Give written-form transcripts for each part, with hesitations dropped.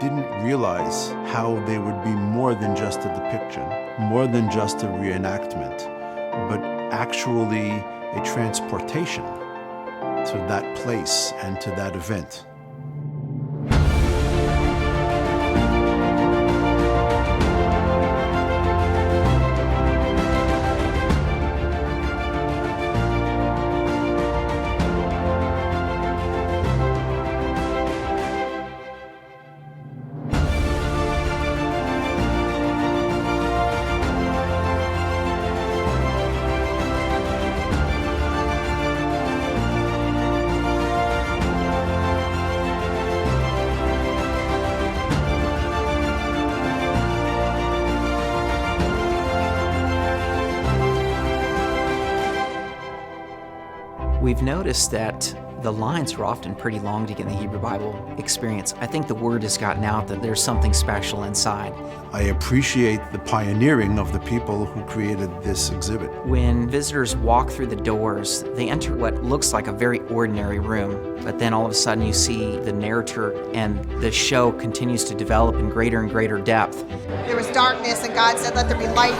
didn't realize how they would be more than just a depiction, more than just a reenactment, but actually a transportation to that place and to that event. We've noticed that the lines are often pretty long to get in the Hebrew Bible experience. I think the word has gotten out that there's something special inside. I appreciate the pioneering of the people who created this exhibit. When visitors walk through the doors, they enter what looks like a very ordinary room, but then all of a sudden you see the narrator, and the show continues to develop in greater and greater depth. There was darkness, and God said, "Let there be light."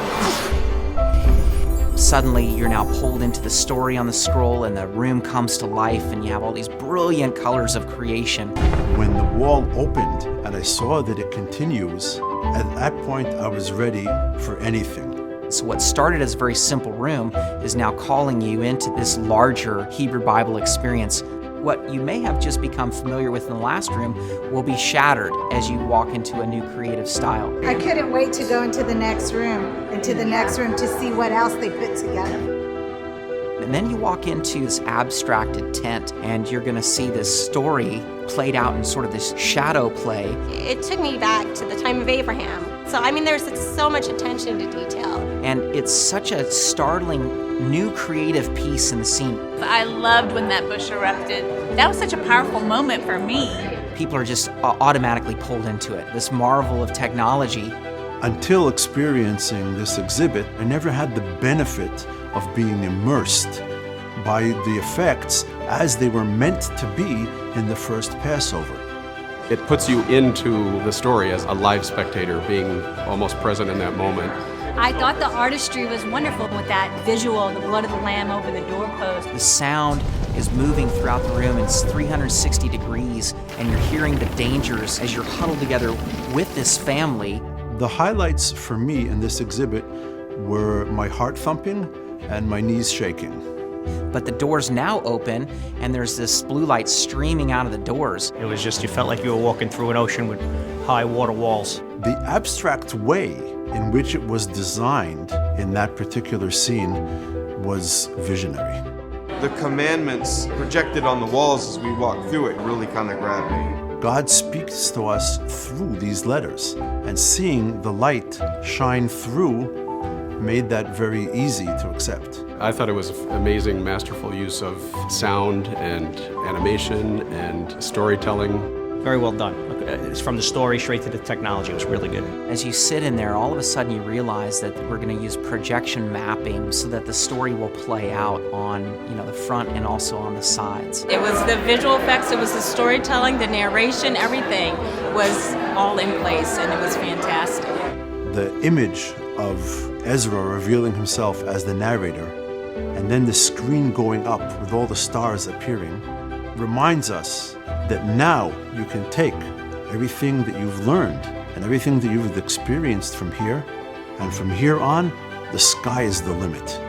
Suddenly, you're now pulled into the story on the scroll, and the room comes to life, and you have all these brilliant colors of creation. When the wall opened and I saw that it continues, at that point I was ready for anything. So what started as a very simple room is now calling you into this larger Hebrew Bible experience. What you may have just become familiar with in the last room will be shattered as you walk into a new creative style. I couldn't wait to go into the next room to see what else they put together. And then you walk into this abstracted tent, and you're going to see this story played out in sort of this shadow play. It took me back to the time of Abraham. So, there's so much attention to detail. And it's such a startling new creative piece in the scene. I loved when that bush erupted. That was such a powerful moment for me. People are just automatically pulled into it, this marvel of technology. Until experiencing this exhibit, I never had the benefit of being immersed by the effects as they were meant to be in the first Passover. It puts you into the story as a live spectator, being almost present in that moment. I thought the artistry was wonderful with that visual, the blood of the lamb over the doorpost. The sound is moving throughout the room. It's 360 degrees, and you're hearing the dangers as you're huddled together with this family. The highlights for me in this exhibit were my heart thumping and my knees shaking. But the doors now open, and there's this blue light streaming out of the doors. It was just, you felt like you were walking through an ocean with high water walls. The abstract way in which it was designed in that particular scene was visionary. The commandments projected on the walls as we walked through it really kind of grabbed me. God speaks to us through these letters, and seeing the light shine through made that very easy to accept. I thought it was an amazing, masterful use of sound and animation and storytelling. Very well done. It's from the story straight to the technology. It was really good. As you sit in there, all of a sudden you realize that we're going to use projection mapping so that the story will play out on, the front and also on the sides. It was the visual effects, it was the storytelling, the narration, everything was all in place, and it was fantastic. The image of Ezra revealing himself as the narrator, and then the screen going up with all the stars appearing, reminds us that now you can take everything that you've learned and everything that you've experienced from here, and from here on, the sky is the limit.